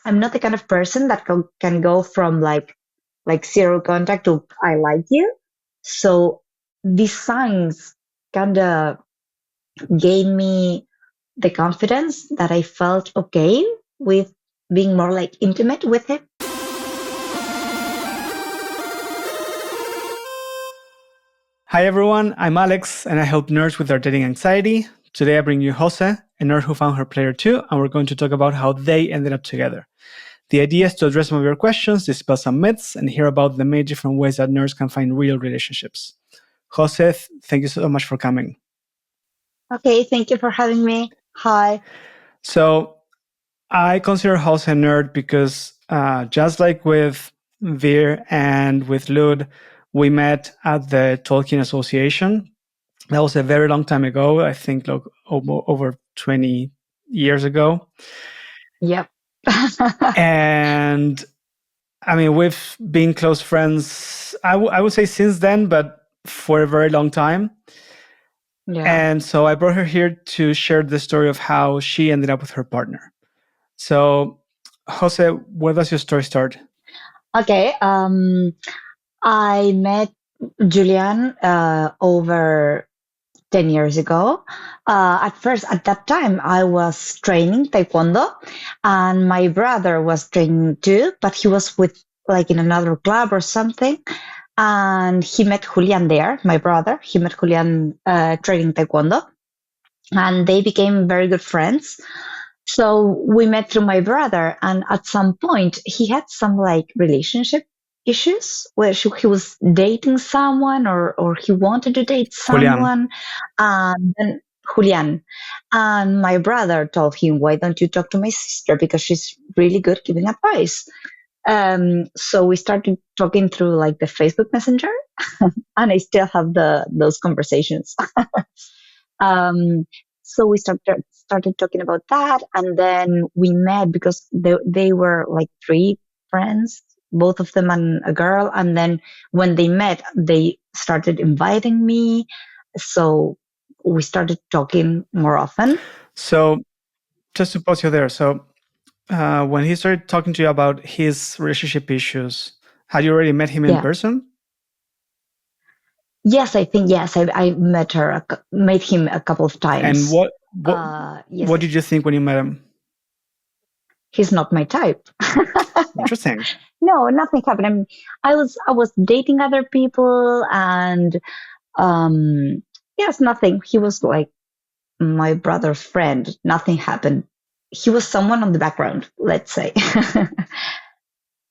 I'm not the kind of person that can go from like zero contact to I like you. So these signs kind of gave me the confidence that I felt okay with being more like intimate with him. Hi everyone, I'm Alex and I help nerds with their dating anxiety. Today I bring you Jose, a nerd who found her player too, and we're going to talk about how they ended up together. The idea is to address some of your questions, dispel some myths, and hear about the many different ways that nerds can find real relationships. Jose, thank you so much for coming. Okay, thank you for having me. Hi. So I consider Jose a nerd because just like with Veer and with Lud, we met at the Tolkien Association. That was a very long time ago. I think like over 20 years ago. Yep. And I mean, we've been close friends, I would say since then, but for a very long time. Yeah. And so I brought her here to share the story of how she ended up with her partner. So, Jose, where does your story start? Okay. I met Julian over 10 years ago. At first, at that time, I was training Taekwondo, and my brother was training too, but he was with like in another club or something. And he met Julian there, my brother. He met Julian training Taekwondo, and they became very good friends. So we met through my brother, and at some point, he had some like relationship issues where he was dating someone or he wanted to date Julian. someone. And then Julian. And my brother told him, why don't you talk to my sister? Because she's really good giving advice. So we started talking through like the Facebook Messenger, and I still have those conversations. um, so we started talking about that, and then we met because they were like three friends, both of them and a girl. And then when they met, they started inviting me, so we started talking more often. So, just to pause you there. So, when he started talking to you about his relationship issues, had you already met him in person? Yes, I think yes. I met him a couple of times. And what did you think when you met him? He's not my type. Interesting. No, nothing happened. I was dating other people, and yes, nothing. He was like my brother's friend. Nothing happened. He was someone on the background, let's say.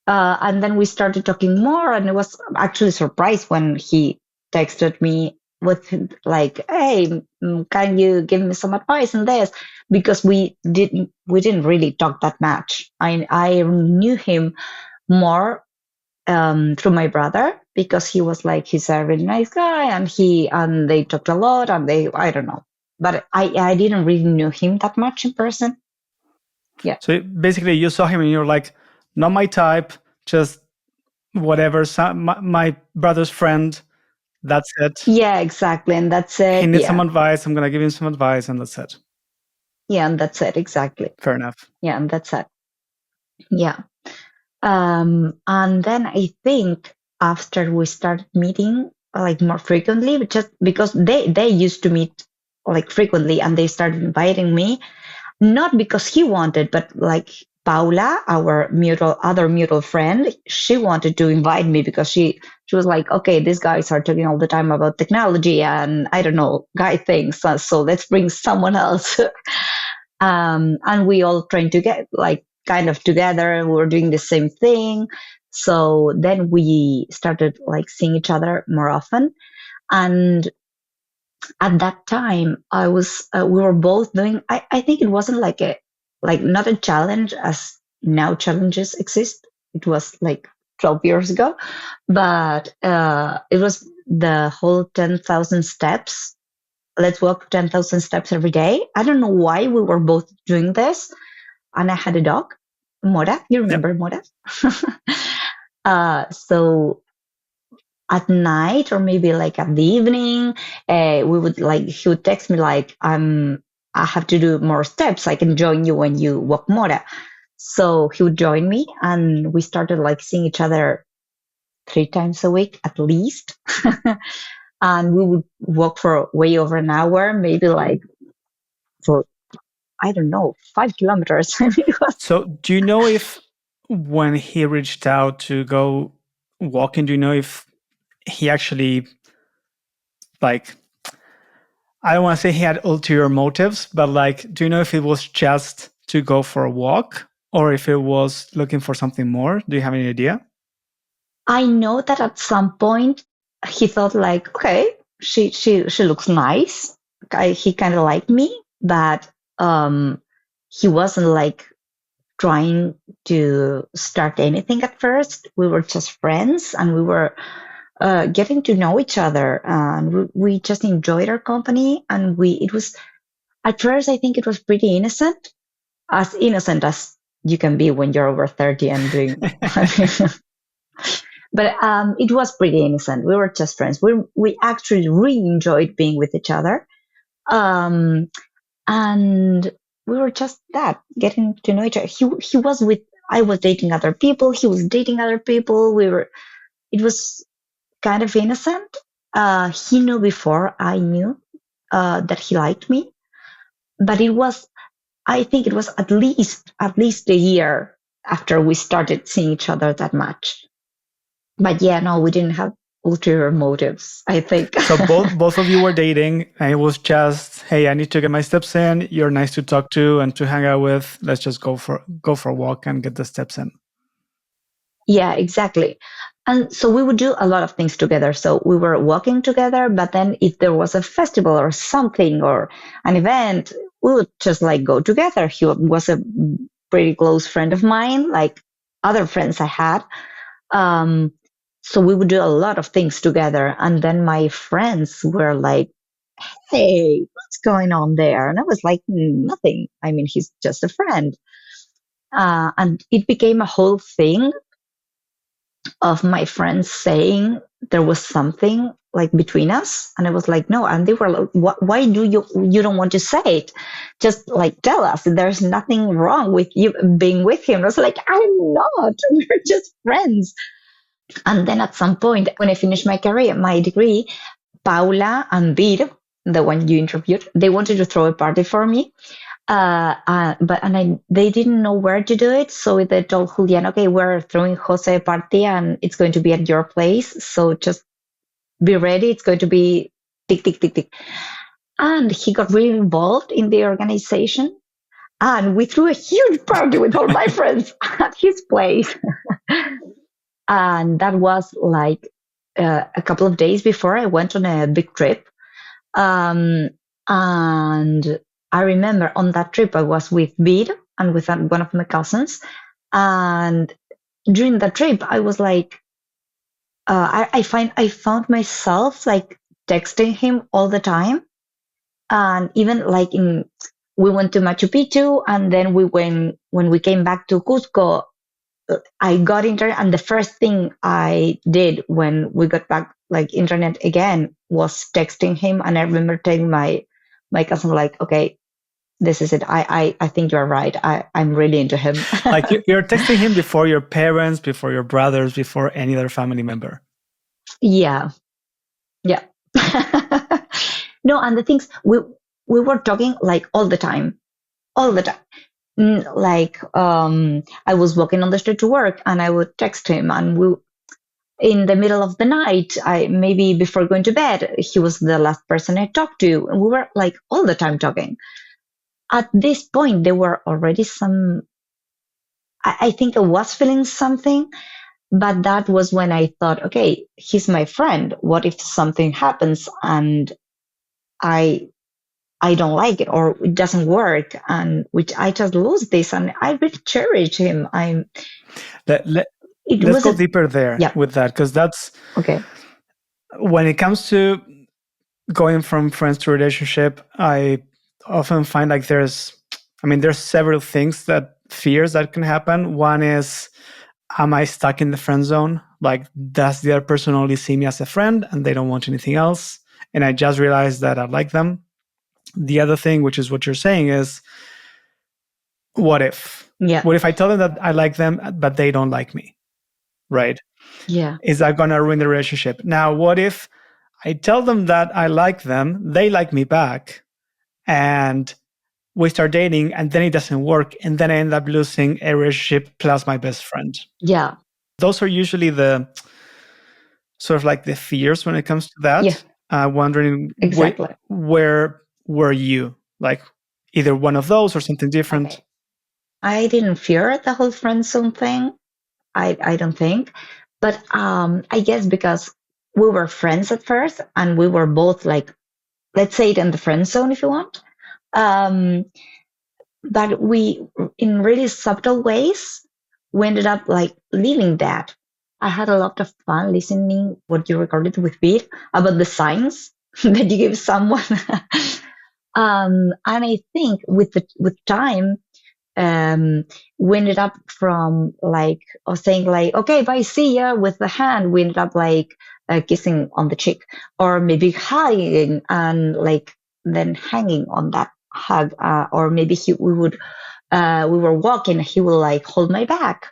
And then we started talking more, and I was actually surprised when he texted me with like, "Hey, can you give me some advice on this?" Because we didn't really talk that much. I knew him more through my brother, because he's a really nice guy, and they talked a lot, and I don't know, but I didn't really know him that much in person. Yeah. So basically, you saw him and you're like, not my type, just whatever. My brother's friend. That's it. Yeah, exactly, and that's it. He needs some advice. I'm gonna give him some advice, and that's it. Yeah, and that's it. Exactly. Fair enough. Yeah, and that's it. Yeah. And then I think after we started meeting like more frequently, just because they used to meet like frequently, and they started inviting me, not because he wanted, but like Paula, our other mutual friend, she wanted to invite me because she was like, okay, these guys are talking all the time about technology and I don't know, guy things, so let's bring someone else. And we all trained to get like kind of together. We were doing the same thing. So then we started like seeing each other more often. And at that time, we were both doing, I think it wasn't like not a challenge as now challenges exist. It was like 12 years ago, but it was the whole 10,000 steps. Let's walk 10,000 steps every day. I don't know why we were both doing this. And I had a dog, Mora. You remember Mora? So at night, or maybe like at the evening, he would text me like, I have to do more steps. I can join you when you walk Mora. So he would join me, and we started like seeing each other 3 times a week at least. And we would walk for way over an hour, maybe like for, I don't know, 5 kilometers. I mean, it was, So, do you know if when he reached out to go walking, do you know if he actually, like, I don't want to say he had ulterior motives, but like, do you know if it was just to go for a walk or if it was looking for something more? Do you have any idea? I know that at some point he thought like, okay, she looks nice. He kind of liked me, but he wasn't like trying to start anything at first. We were just friends, and we were getting to know each other, and we just enjoyed our company. And it was, at first, I think it was pretty innocent as you can be when you're over 30 and doing. But it was pretty innocent. We were just friends. We actually really enjoyed being with each other, um, and we were just that, getting to know each other. He was with. I was dating other people. He was dating other people. We were. It was kind of innocent. He knew before I knew that he liked me, but it was. I think it was at least a year after we started seeing each other that much. But yeah, no, we didn't have ulterior motives, I think. So both of you were dating, and it was just, hey, I need to get my steps in. You're nice to talk to and to hang out with. Let's just go for a walk and get the steps in. Yeah, exactly. And so we would do a lot of things together. So we were walking together, but then if there was a festival or something or an event, we would just like go together. He was a pretty close friend of mine, like other friends I had. Um, so we would do a lot of things together. And then my friends were like, hey, what's going on there? And I was like, nothing. I mean, he's just a friend. And it became a whole thing of my friends saying there was something like between us. And I was like, no. And they were like, why do you don't want to say it? Just like tell us there's nothing wrong with you being with him. I was like, I'm not. We're just friends. And then at some point, when I finished my degree, Paula and Bir, the one you interviewed, they wanted to throw a party for me. They didn't know where to do it, so they told Julian, "Okay, we're throwing Jose a party, and it's going to be at your place. So just be ready. It's going to be tick tick tick tick." And he got really involved in the organization, and we threw a huge party with all my friends at his place. And that was like a couple of days before I went on a big trip. Um, and I remember on that trip, I was with Bid and with one of my cousins. And during the trip, I was like, I found myself like texting him all the time. And even like we went to Machu Picchu, and then when we came back to Cusco, I got internet, and the first thing I did when we got back, like internet again, was texting him. And I remember telling my cousin, like, okay, this is it. I think you're right. I'm really into him. Like you're texting him before your parents, before your brothers, before any other family member. Yeah, yeah. No, and the things we were talking like all the time. Like I was walking on the street to work, and I would text him, and we in the middle of the night, I maybe before going to bed, he was the last person I talked to, and we were like all the time talking. At this point, there were already some. I think I was feeling something, but that was when I thought, okay, he's my friend. What if something happens and I I don't like it or it doesn't work, and which I just lose this, and I really cherish him. Let, let, It let's was go a deeper there yeah. with that, because that's Okay. when it comes to going from friends to relationship. I often find like there's several things that fears that can happen. One is, am I stuck in the friend zone? Like, does the other person only see me as a friend and they don't want anything else? And I just realized that I like them. The other thing, which is what you're saying, is what if? Yeah. What if I tell them that I like them, but they don't like me? Right? Yeah. Is that going to ruin the relationship? Now, what if I tell them that I like them, they like me back, and we start dating, and then it doesn't work, and then I end up losing a relationship plus my best friend? Yeah. Those are usually the sort of like the fears when it comes to Yeah. that. Wondering, Exactly. where were you? Like either one of those or something different? Okay. I didn't fear the whole friend zone thing. I don't think. But I guess because we were friends at first and we were both like, let's say it in the friend zone if you want. Um, but we, in really subtle ways, we ended up like leaving that. I had a lot of fun listening what you recorded with Pete about the signs that you give someone. And I think with time, um, we ended up from like or saying like okay bye see ya with the hand, we ended up like kissing on the cheek or maybe hugging and like then hanging on that hug, or maybe we were walking, he will like hold my back.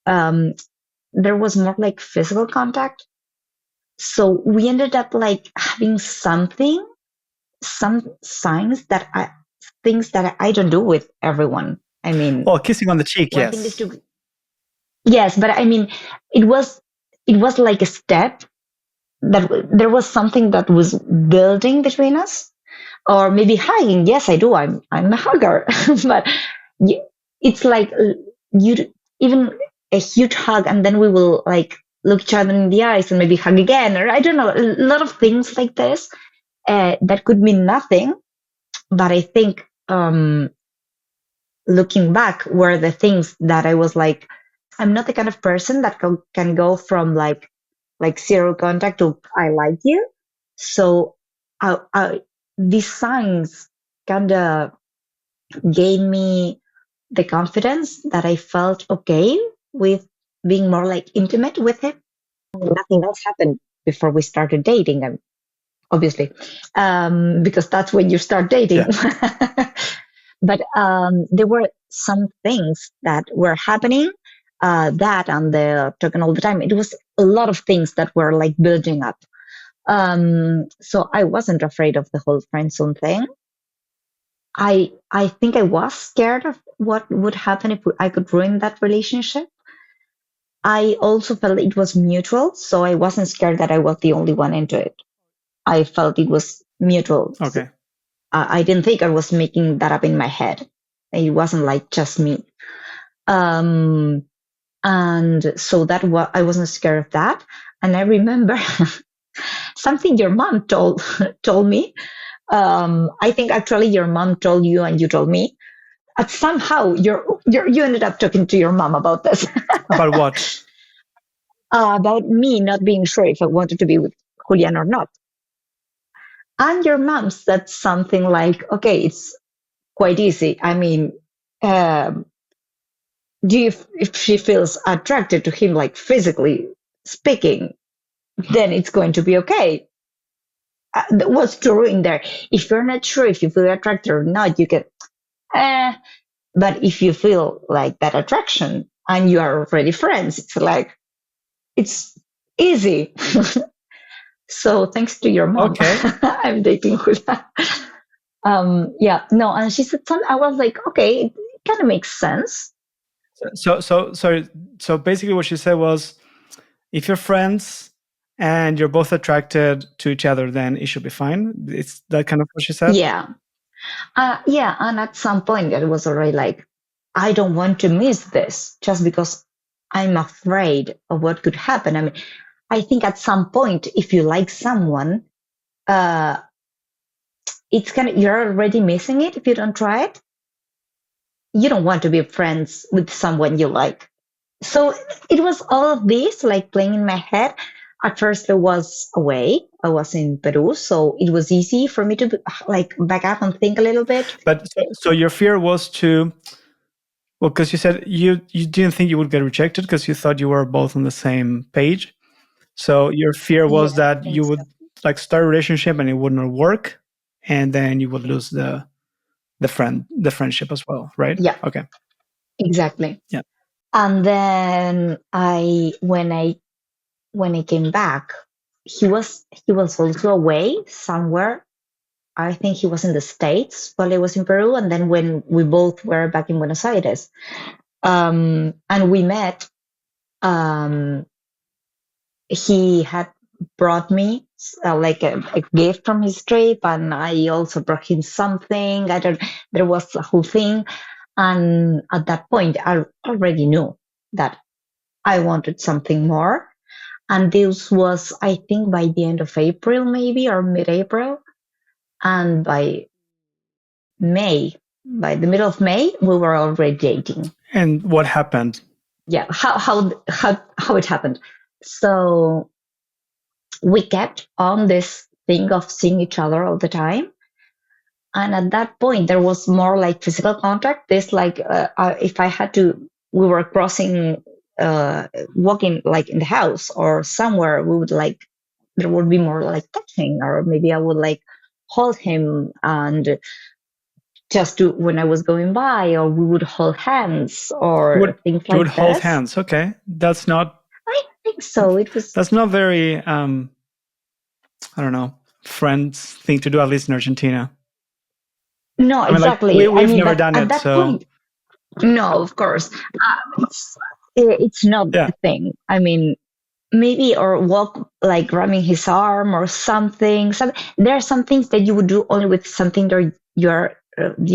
um, there was more like physical contact, so we ended up like having some signs that I things that I don't do with everyone. I mean, Well, kissing on the cheek, one thing is yes. to yes, but I mean, it was it was like a step that there was something that was building between us, or maybe hugging. Yes, I do. I'm a hugger, but it's like you even a huge hug, and then we will like look each other in the eyes and maybe hug again, or I don't know, a lot of things like this that could mean nothing, but I think looking back were the things that I was like, I'm not the kind of person that can go from like zero contact to I like you. So these signs kind of gave me the confidence that I felt okay with being more like intimate with him. Nothing else happened before we started dating, obviously, because that's when you start dating. Yeah. But there were some things that were happening, that and the talking all the time. It was a lot of things that were like building up. So I wasn't afraid of the whole friend zone thing. I think I was scared of what would happen if I could ruin that relationship. I also felt it was mutual, so I wasn't scared that I was the only one into it. I felt it was mutual. Okay. I didn't think I was making that up in my head. It wasn't like just me. Um, and so I wasn't scared of that. And I remember something your mom told me. I think actually your mom told you and you told me. And somehow you ended up talking to your mom about this. About what? About me not being sure if I wanted to be with Julian or not. And your mom said something like, "Okay, it's quite easy. I mean, um, do you, if she feels attracted to him, like physically speaking, then it's going to be okay." What's true in there? If you're not sure if you feel attracted or not, you can, eh. But if you feel like that attraction and you are already friends, it's like, it's easy. So thanks to your mom, Okay. I'm dating Julia. Yeah, no, and she said something. I was like, okay, it kind of makes sense. So basically, what she said was, if you're friends and you're both attracted to each other, then it should be fine. It's that kind of what she said. Yeah. Yeah, and at some point it was already like, I don't want to miss this just because I'm afraid of what could happen. I mean, I think at some point, if you like someone, uh, it's kind of, you're already missing it if you don't try it. You don't want to be friends with someone you like. So it was all of this like playing in my head. At first, I was away. I was in Peru, so it was easy for me to like back up and think a little bit. But so your fear was to, well, because you said you didn't think you would get rejected because you thought you were both on the same page. So your fear was Yeah, I that think you so. would like start a relationship and it would not work, and then you would lose the friendship as well, right? Yeah, Okay. exactly. Yeah. And then when I came back, he was also away somewhere. I think he was in the States while I was in Peru, and then when we both were back in Buenos Aires, and we met, um, he had brought me like a gift from his trip, and I also brought him something. I don't. There was a whole thing, and at that point, I already knew that I wanted something more. And this was, I think, by the end of April, maybe, or mid-April, and May, by the middle of May, we were already dating. And what happened? Yeah, how it happened. So we kept on this thing of seeing each other all the time, and at that point there was more like physical contact. This like if I had to, we were crossing, walking like in the house or somewhere, we would like, there would be more like touching, or maybe I would like hold him, and just to when I was going by, or we would hold hands You would or things you would like hold this. hands. Okay, that's not I think so. It was that's not very I don't know, friends thing to do, at least in Argentina. no, I mean, like we exactly. I we've mean, never but done at it, that so point, no, of course, it's not yeah. a thing. I mean, maybe or walk like grabbing his arm or something. There are some things that you would do only with something that you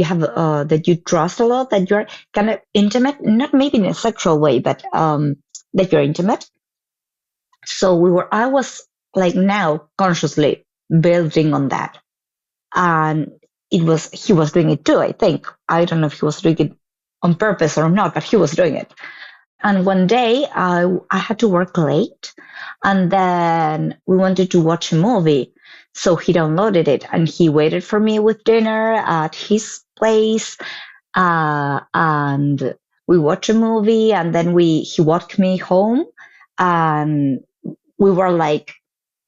have that you trust a lot, that you're kind of intimate, not maybe in a sexual way, but that you're intimate. So I was like now consciously building on that, and he was doing it too. I think, I don't know if he was doing it on purpose or not, but he was doing it. And one day I had to work late, and then we wanted to watch a movie. So he downloaded it and he waited for me with dinner at his place. And we watched a movie, and then he walked me home. And we were like,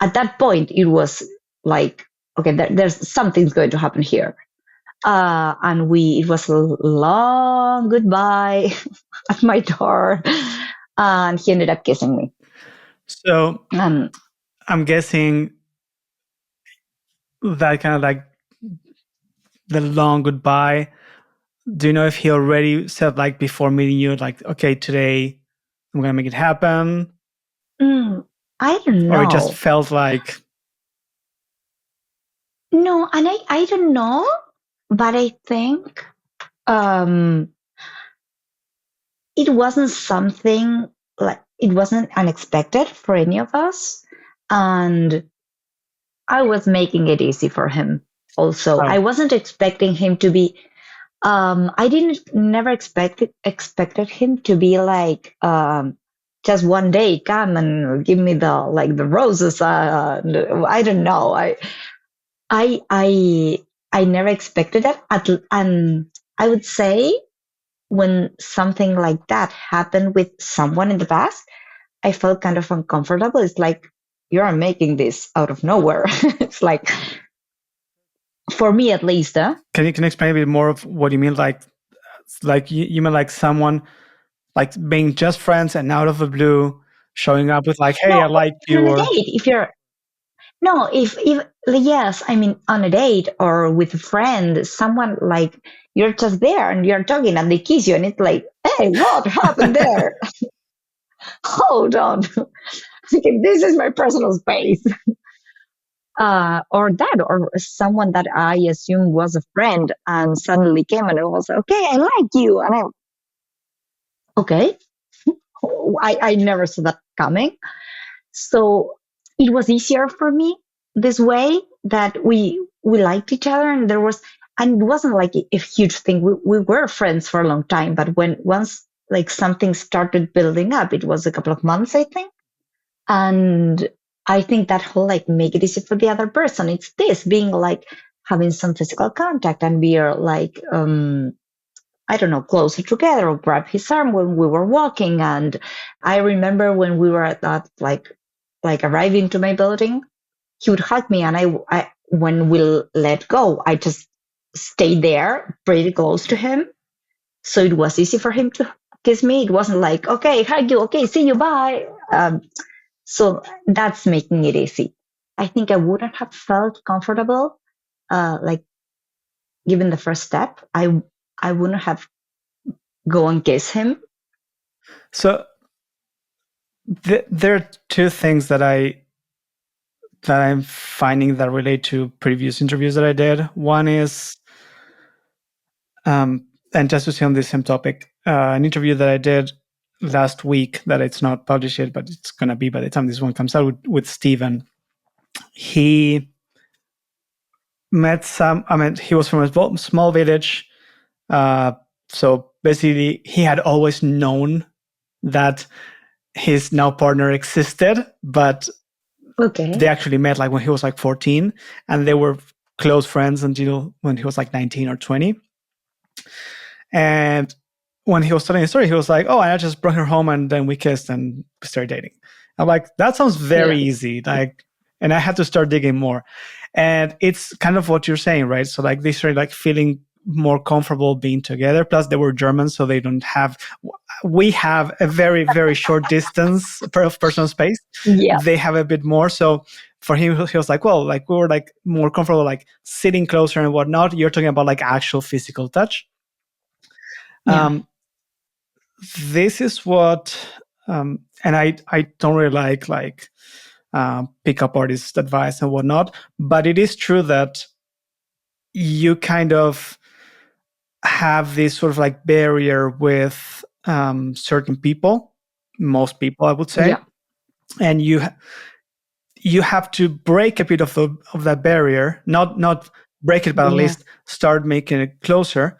at that point, it was like, okay, there's something's going to happen here. And it was a long goodbye at my door, and he ended up kissing me. So Um, I'm guessing that kind of like the long goodbye. Do you know if he already said like before meeting you, like, okay, today I'm gonna make it happen, mm, I don't or it just know. felt like No, and I don't know, but I think um, it wasn't something like, it wasn't unexpected for any of us, and I was making it easy for him. Also, oh, I wasn't expecting him to be. I didn't never expected him to be like, just one day come and give me the roses. I don't know. I I I never expected that. And I would say when something like that happened with someone in the past, I felt kind of uncomfortable. It's like, you're making this out of nowhere. It's like, for me at least, huh? can you explain a bit more of what you mean? Like you mean like someone like being just friends and out of the blue showing up with like, hey, I No, like on you, a or date, if you're no, if yes, I mean on a date or with a friend, someone like, you're just there and you're talking and they kiss you, and it's like, hey, what happened there? Hold on. Okay, this is my personal space. Or that, or someone that I assumed was a friend and suddenly came and it was, okay, I like you. And I'm, okay, I never saw that coming. So it was easier for me this way, that we liked each other, and and it wasn't like a huge thing. We were friends for a long time, but when once like something started building up, it was a couple of months, I think. And I think that whole like make it easy for the other person. It's this being like having some physical contact, and we are like, I don't know, closer together, or grab his arm when we were walking. And I remember when we were at that, like arriving to my building, he would hug me, and I when we let go, I just stayed there pretty close to him. So it was easy for him to kiss me. It wasn't like, okay, hug you, okay, see you, bye. So that's making it easy. I think I wouldn't have felt comfortable, like given the first step. I wouldn't have go and kiss him. So there are two things that I'm finding that relate to previous interviews that I did. One is, and just to stay on the same topic, an interview that I did last week that it's not published yet, but it's gonna be by the time this one comes out with Steven. He met some. I mean, he was from a small village, so basically he had always known that his now partner existed, but Okay. they actually met like when he was like 14, and they were close friends until when he was like 19 or 20. And when he was telling the story, he was like, "Oh, I just brought her home and then we kissed and started dating." I'm like, "That sounds very Yeah. easy." Like, and I had to start digging more. And it's kind of what you're saying, right? So like they started like feeling more comfortable being together. Plus, they were German, so they don't have. We have a very very short distance of personal space. Yeah. They have a bit more. So for him, he was like, "Well, like we were like more comfortable, like sitting closer and whatnot." You're talking about like actual physical touch. Yeah. This is what, and I don't really like pickup artist advice and whatnot, but it is true that you kind of have this sort of like barrier with certain people, most people, I would say, Yeah. and you have to break a bit of that barrier, not break it, but at Yeah. least start making it closer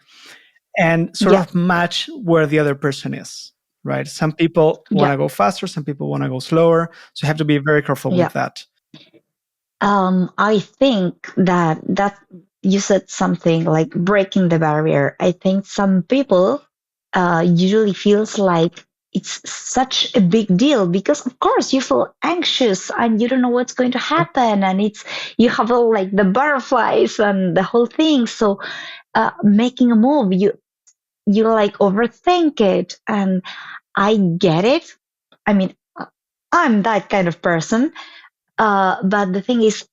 and sort Yeah. of match where the other person is, right? Some people want Yeah. to go faster, some people want to go slower. So you have to be very careful with Yeah. that. I think that you said something like breaking the barrier. I think some people usually feels like it's such a big deal because of course you feel anxious and you don't know what's going to happen and it's you have all like the butterflies and the whole thing. So making a move, you like overthink it, and I get it. I mean, I'm that kind of person. But the thing is,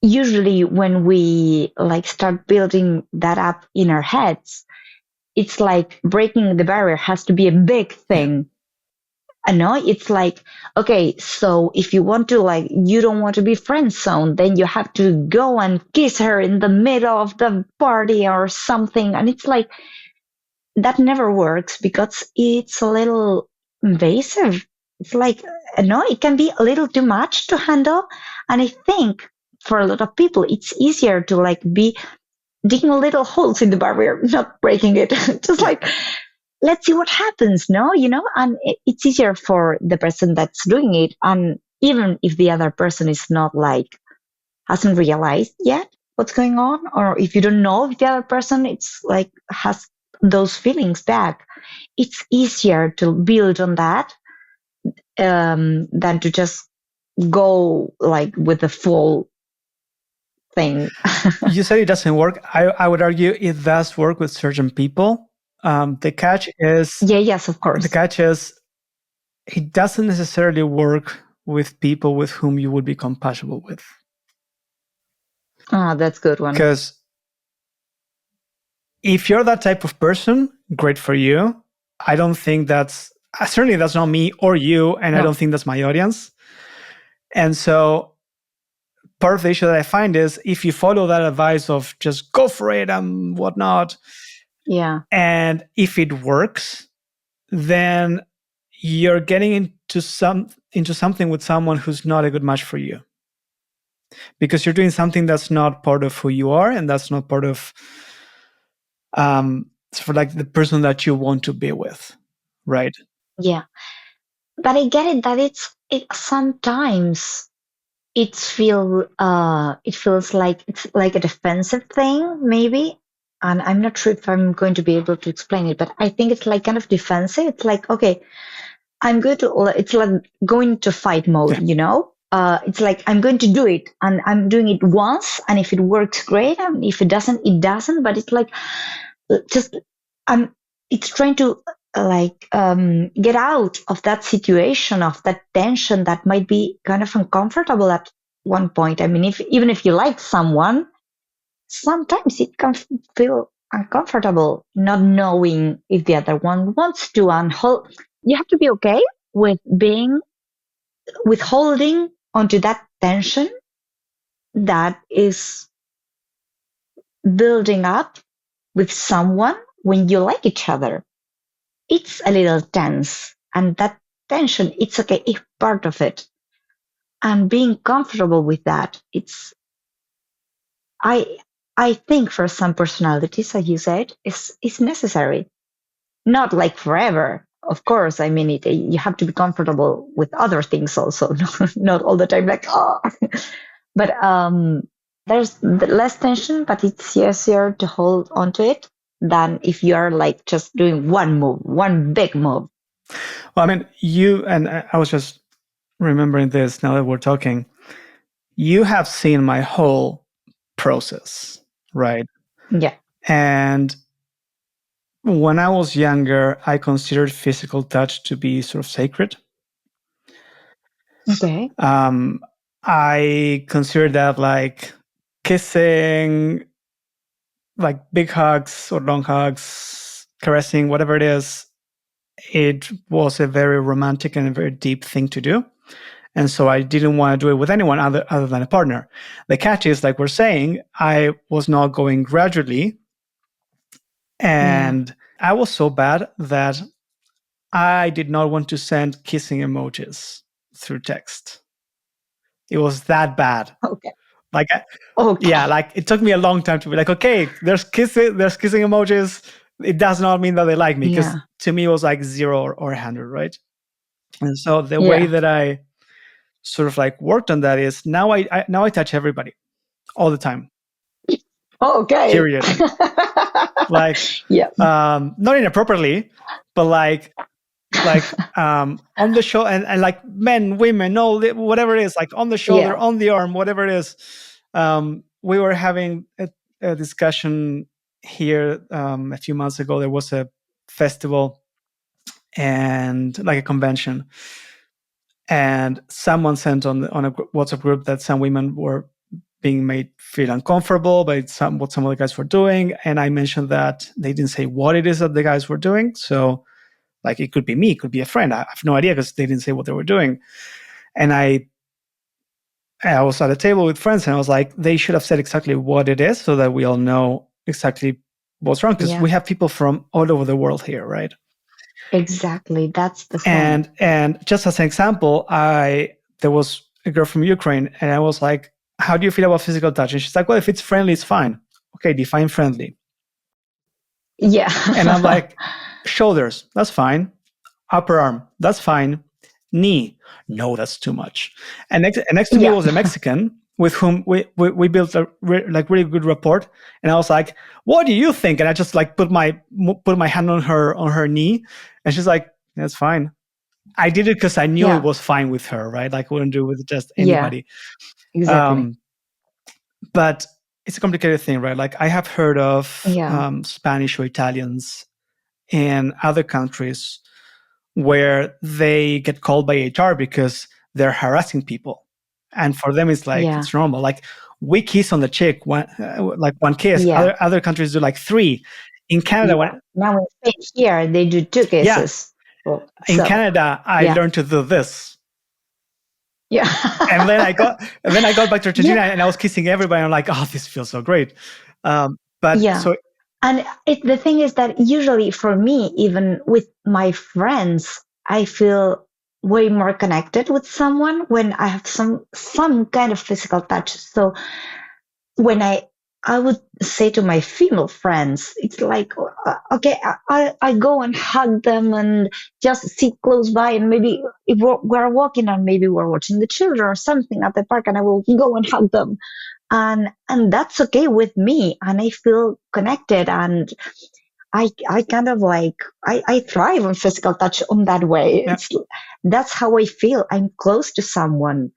usually when we like start building that up in our heads, it's like breaking the barrier has to be a big Yeah. thing. I know it's like, okay, so if you want to like, you don't want to be friend zoned, then you have to go and kiss her in the middle of the party or something. And it's like, that never works because it's a little invasive. It's like, no, it can be a little too much to handle. And I think for a lot of people, it's easier to like be digging little holes in the barrier, not breaking it. Just Yeah. like, let's see what happens, no? And it's easier for the person that's doing it. And even if the other person is not like, hasn't realized yet what's going on, or if you don't know if the other person it's like has those feelings back, it's easier to build on that than to just go like with the full thing. You said it doesn't work. I would argue it does work with certain people. The catch is Yeah, yes, of the course. catch is it doesn't necessarily work with people with whom you would be compatible with. Ah, that's a good one. Because if you're that type of person, great for you. I don't think certainly that's not me or you, and I No. don't think that's my audience. And so part of the issue that I find is if you follow that advice of just go for it and whatnot, Yeah. and if it works, then you're getting into something with someone who's not a good match for you because you're doing something that's not part of who you are, and that's not part of for like the person that you want to be with, right? Yeah. But I get it that it sometimes it feels like it's like a defensive thing, maybe. And I'm not sure if I'm going to be able to explain it, but I think it's like kind of defensive. It's like, okay, I'm going to, it's like going to fight mode, Yeah. It's like I'm going to do it and I'm doing it once. And if it works, great. And if it doesn't, it doesn't. But it's like, just and it's trying to get out of that situation, of that tension that might be kind of uncomfortable at one point. I mean, if even if you like someone, sometimes it can feel uncomfortable not knowing if the other one wants to, and you have to be okay with being with holding onto that tension that is building up with someone when you like each other. It's a little tense, and that tension, it's okay, it's part of it. And being comfortable with that, i I think for some personalities, as you said, is necessary. Not like forever, of course. I mean, you have to be comfortable with other things also. Not all the time like, oh. But there's less tension, but it's easier to hold on to it than if you're like just doing one move, one big move. Well, I mean, you and I was just remembering this now that we're talking. You have seen my whole process, right? Yeah. And when I was younger, I considered physical touch to be sort of sacred. Okay. Um, I considered that like kissing, like big hugs or long hugs, caressing, whatever it is. It was a very romantic and a very deep thing to do. And so I didn't want to do it with anyone other than a partner. The catch is, like we're saying, I was not going gradually. Yeah. And I was so bad that I did not want to send kissing emojis through text. It was that bad. Okay. Like, yeah, Okay. like it took me a long time to be like, okay, there's kissing emojis. It does not mean that they like me, because Yeah. to me it was like 0 or 100, right? And so the way Yeah. that I sort of like worked on that is now I touch everybody all the time. Okay. Period. Like, Yeah. not inappropriately, but on the shoulder, and like men, women, no, whatever it is, like on the shoulder, Yeah. on the arm, whatever it is. We were having a discussion here a few months ago. There was a festival and like a convention, and someone sent on a WhatsApp group that some women were being made feel uncomfortable by what some of the guys were doing, and I mentioned that they didn't say what it is that the guys were doing. So, like, it could be me, it could be a friend. I have no idea because they didn't say what they were doing. And I was at a table with friends, and I was like, they should have said exactly what it is so that we all know exactly what's wrong, because Yeah. we have people from all over the world here, right? Exactly. That's the thing. And just as an example, there was a girl from Ukraine, and I was like, how do you feel about physical touch? And she's like, well, if it's friendly, it's fine. Okay, define friendly. Yeah. And I'm like, shoulders, that's fine. Upper arm, that's fine. Knee, no, that's too much. And next to me Yeah. was a Mexican with whom we built a really good rapport. And I was like, what do you think? And I just like put my hand on her knee, and she's like, that's fine. I did it because I knew it Yeah. was fine with her, right? Like, I wouldn't do it with just Yeah. anybody. Exactly. Um, but it's a complicated thing, right? Like, I have heard of Yeah. Spanish or Italians in other countries where they get called by HR because they're harassing people, and for them it's like Yeah. it's normal. Like, we kiss on the cheek, like one kiss. Yeah. Other countries do like three. In Canada, Yeah. Now in Spain here, they do two yeah, cases. Well, in so Canada, I yeah. learned to do this. Yeah. And then I got back to Yeah. Argentina, and I was kissing everybody. I'm like, oh, this feels so great. But Yeah. so And the thing is that usually for me, even with my friends, I feel way more connected with someone when I have some kind of physical touch. So when I would say to my female friends, it's like, okay, I go and hug them and just sit close by, and maybe if we're walking and maybe we're watching the children or something at the park, and I will go and hug them, and that's okay with me, and I feel connected, and I kind of like I thrive on physical touch on that way. yeah, That's how I feel. I'm close to someone,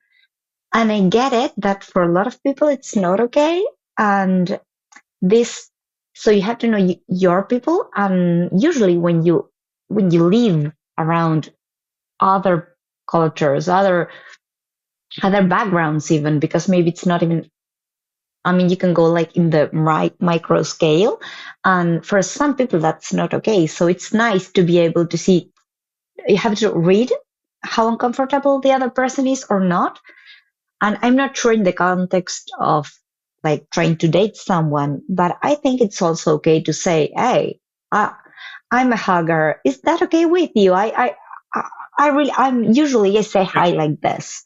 and I get it that for a lot of people it's not okay, and this So you have to know your people, and usually when you live around other cultures, other backgrounds, even because maybe it's not even. I mean, you can go like in the micro scale, and for some people that's not okay. So it's nice to be able to see. You have to read how uncomfortable the other person is or not. And I'm not sure in the context of like trying to date someone, but I think it's also okay to say, "Hey, I'm a hugger. Is that okay with you?" I'm usually I say Yeah. hi like this,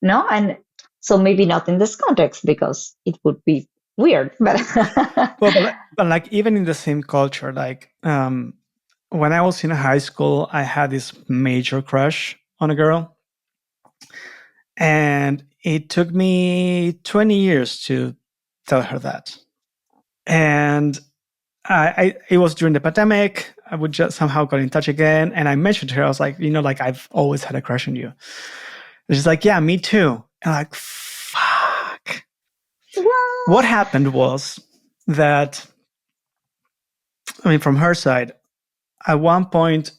no, and so maybe not in this context because it would be weird, but Well, but like even in the same culture, like when I was in high school, I had this major crush on a girl, and it took me 20 years to tell her that. And it was during the pandemic. I would just somehow got in touch again, and I mentioned to her, I was like, like I've always had a crush on you. And she's like, yeah, me too. And I'm like, fuck. What what? happened was that, I mean, from her side, at one point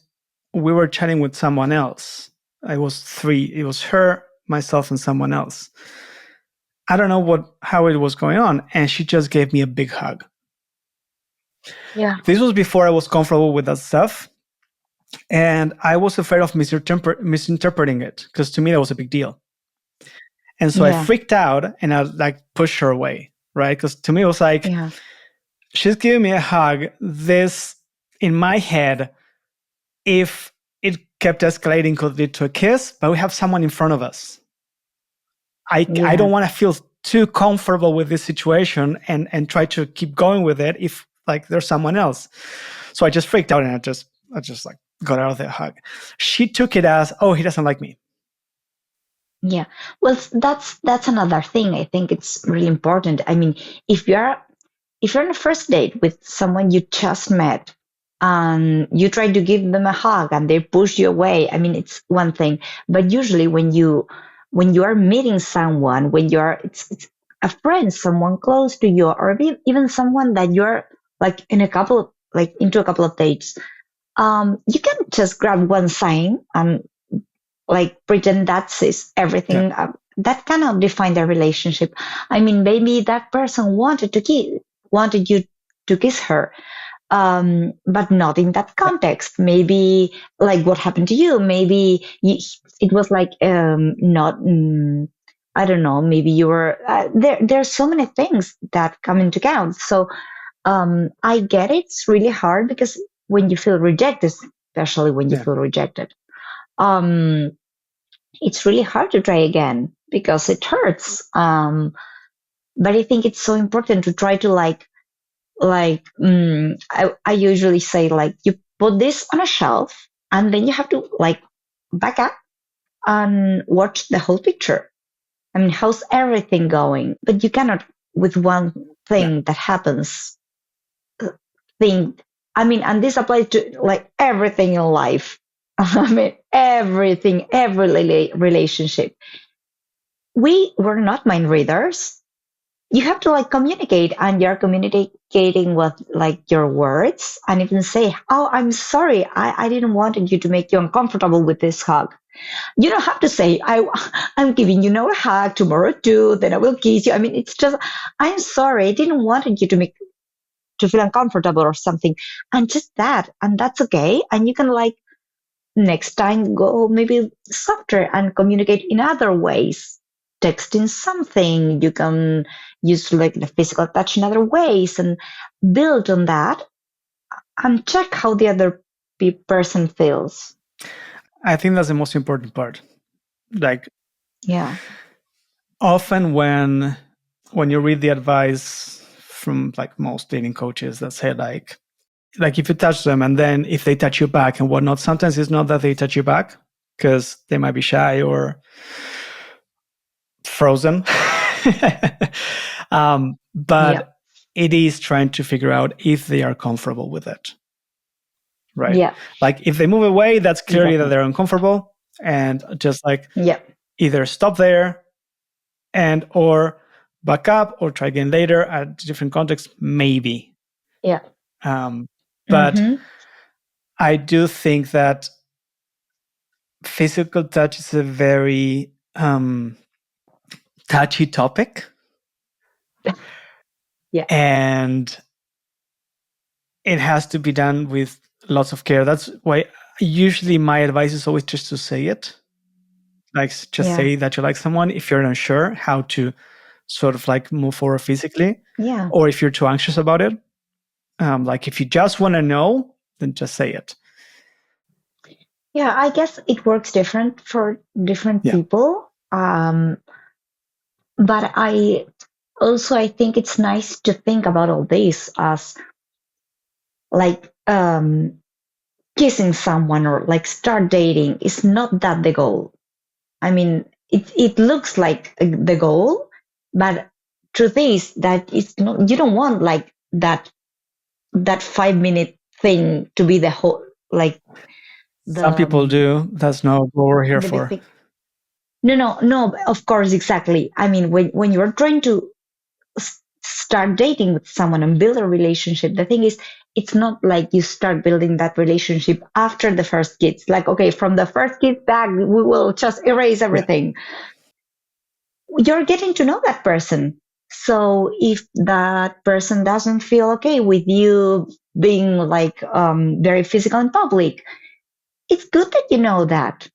we were chatting with someone else. I was three. It was her, myself, and someone else. I don't know how it was going on, and she just gave me a big hug. Yeah, This was before I was comfortable with that stuff, and I was afraid of misinterpreting it because to me that was a big deal. And so I yeah, freaked out and I like pushed her away, right? Because to me it was like yeah, she's giving me a hug. This in my head, if it kept escalating, could lead to a kiss, but we have someone in front of us. I yeah, don't want to feel too comfortable with this situation and try to keep going with it if like there's someone else. So I just freaked out and I just like got out of the hug. She took it as, oh, he doesn't like me. yeah. Well, that's another thing. I think it's really important. I mean, if you're if you're on a first date with someone you just met and you try to give them a hug and they push you away, I mean, it's one thing. But usually when you are meeting someone, when you're it's a friend, someone close to you, or even someone that you're like in a couple like into a couple of dates, you can just grab one sign and like pretend that's is Yeah. everything. That cannot define the relationship. I mean, maybe that person wanted you to kiss her, but not in that Yeah. context. Maybe like what happened to you. Maybe it was like not. I don't know. Maybe you were there. There's so many things that come into account. So I get it. It's really hard because when you feel rejected, especially when you Yeah. feel rejected, um, it's really hard to try again because it hurts. But I think it's so important to try to I usually say like you put this on a shelf and then you have to like back up and watch the whole picture. I mean, how's everything going? But you cannot with one Yeah. thing that happens think. I mean, and this applies to like everything in life. I mean, everything, every relationship. We were not mind readers. You have to like communicate, and you're communicating with like your words and even say, oh, I'm sorry, I didn't want you to make you uncomfortable with this hug. You don't have to say I'm giving you no a hug tomorrow too, then I will kiss you. I mean, it's just I'm sorry, I didn't want you to make to feel uncomfortable or something, and just that, and that's okay. And you can like next time go maybe softer and communicate in other ways, texting something. You can use like the physical touch in other ways and build on that and check how the other person feels. I think that's the most important part. Like Yeah, often when you read the advice from like most dating coaches that say like if you touch them and then if they touch you back and whatnot, sometimes it's not that they touch you back because they might be shy or frozen. yeah, But it is trying to figure out if they are comfortable with it, right? yeah, Like if they move away, that's clearly that exactly. they're uncomfortable, and just like Yeah, either stop there and or back up or try again later at different contexts, maybe. Yeah. Um, but Mm-hmm. I do think that physical touch is a very touchy topic, Yeah. and it has to be done with lots of care. That's why usually my advice is always just to say it. Like, just Yeah. say that you like someone if you're not sure how to sort of like move forward physically, Yeah. or if you're too anxious about it. Like, if you just want to know, then just say it. Yeah. I guess it works different for different Yeah. people. But I think it's nice to think about all this as like kissing someone or like start dating is not that the goal. I mean, it looks like the goal, but truth is that it's not. You don't want like that 5 minute thing to be the whole like the Some people do. That's not what we're here the big for. thing. No, no, no. Of course, exactly. I mean, when you're trying to start dating with someone and build a relationship, the thing is, it's not like you start building that relationship after the first kiss. Like, okay, from the first kiss back, we will just erase Yeah. everything. You're getting to know that person. So if that person doesn't feel okay with you being like very physical in public, it's good that you know that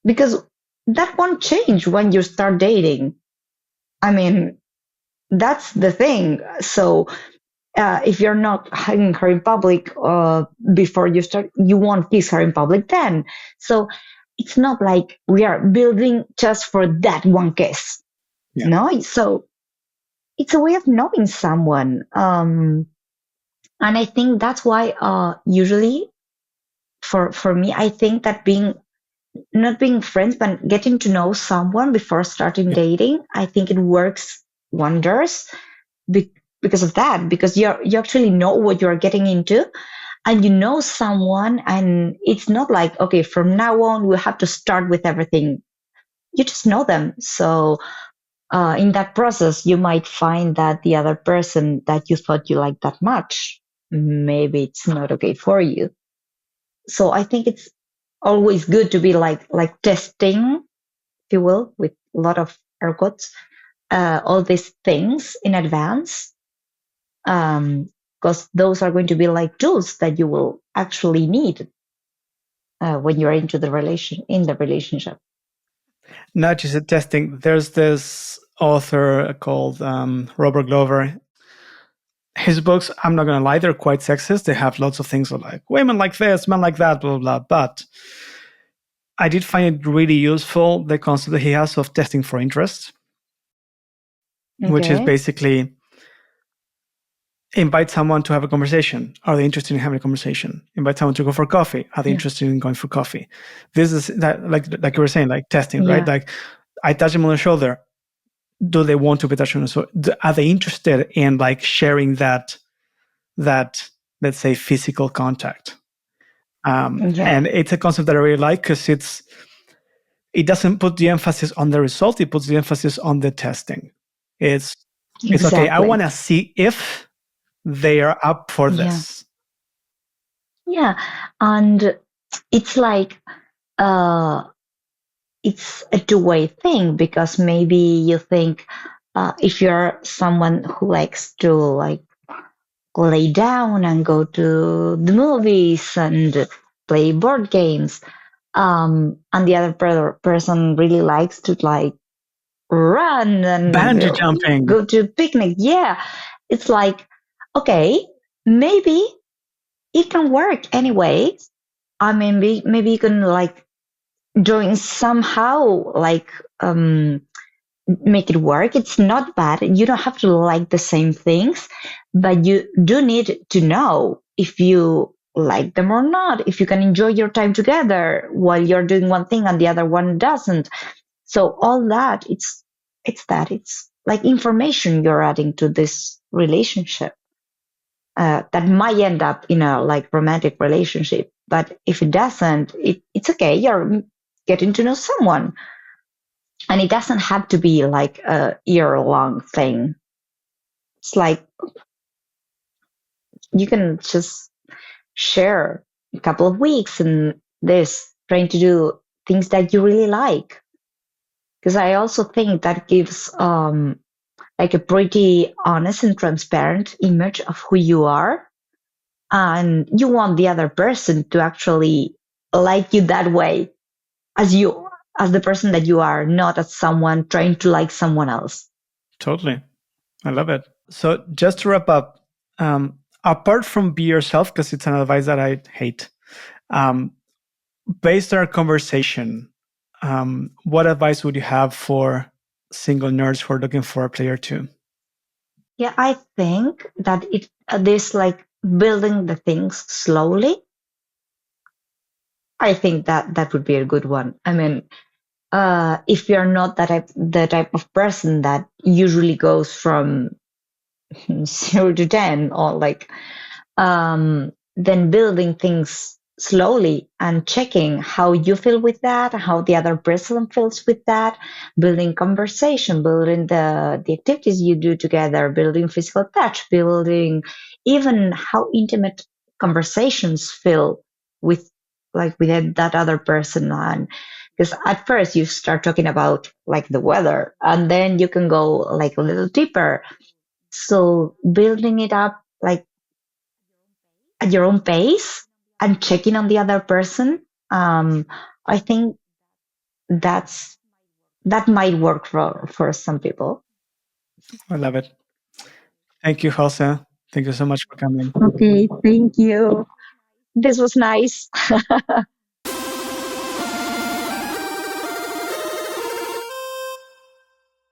because that won't change when you start dating. I mean, that's the thing. So if you're not hugging her in public before you start, you won't kiss her in public then. So it's not like we are building just for that one kiss. Yeah. No, so it's a way of knowing someone. And I think that's why usually for me, I think that being not being friends, but getting to know someone before starting Yeah. dating, I think it works wonders be- because of that. Because you actually know what you're getting into, and you know someone, and it's not like okay, from now on we have to start with everything. You just know them, so in that process, you might find that the other person that you thought you liked that much, maybe it's not okay for you. So I think it's always good to be like testing, if you will, with a lot of air quotes, all these things in advance, because those are going to be like tools that you will actually need when you're into the relationship. Not just a testing. There's this author called Robert Glover. His books, I'm not going to lie, they're quite sexist. They have lots of things like women like this, men like that, blah, blah, blah. But I did find it really useful, the concept that he has of testing for interest, which is Okay. basically invite someone to have a conversation. Are they interested in having a conversation? Invite someone to go for coffee. Are they Yeah. interested in going for coffee? This is that, like you were saying, like testing, right? Yeah. Like I touch them on the shoulder. Do they want to be touched on the shoulder? Are they interested in like sharing that let's say physical contact? Yeah. And it's a concept that I really like because it doesn't put the emphasis on the result; it puts the emphasis on the testing. It's it's okay. I Exactly. want to see if they are up for Yeah. this. Yeah. And it's like uh it's a two-way thing because maybe you think if you're someone who likes to like lay down and go to the movies and play board games, and the other person really likes to like run and Bungee jumping. go to picnic. Yeah, it's like okay, maybe it can work anyway. I mean, maybe you can like join somehow, like make it work. It's not bad. You don't have to like the same things, but you do need to know if you like them or not, if you can enjoy your time together while you're doing one thing and the other one doesn't. So all that, it's like information you're adding to this relationship that might end up in a like romantic relationship. But if it doesn't, it's okay. You're getting to know someone, and it doesn't have to be like a year long thing. It's like You can just share a couple of weeks and this trying to do things that you really like. Because I also think that gives like a pretty honest and transparent image of who you are. And you want the other person to actually like you that way as you, as the person that you are, not as someone trying to like someone else. Totally. I love it. So just to wrap up, apart from be yourself, because it's an advice that I hate, um, based on our conversation, what advice would you have for single nerds who are looking for a player two? Yeah, I think that it this like building the things slowly. I think that that would be a good one. I mean, if you're not the type of person that usually goes from 0 to 10 or like then building things slowly and checking how you feel with that, how the other person feels with that, building conversation, building the activities you do together, building physical touch, building even how intimate conversations feel with like with that other person. And because at first you start talking about like the weather and then you can go like a little deeper, so building it up like at your own pace and checking on the other person, um, I think that's that might work for some people. I love it. Thank you, Jose. Thank you so much for coming. Okay, thank you. This was nice.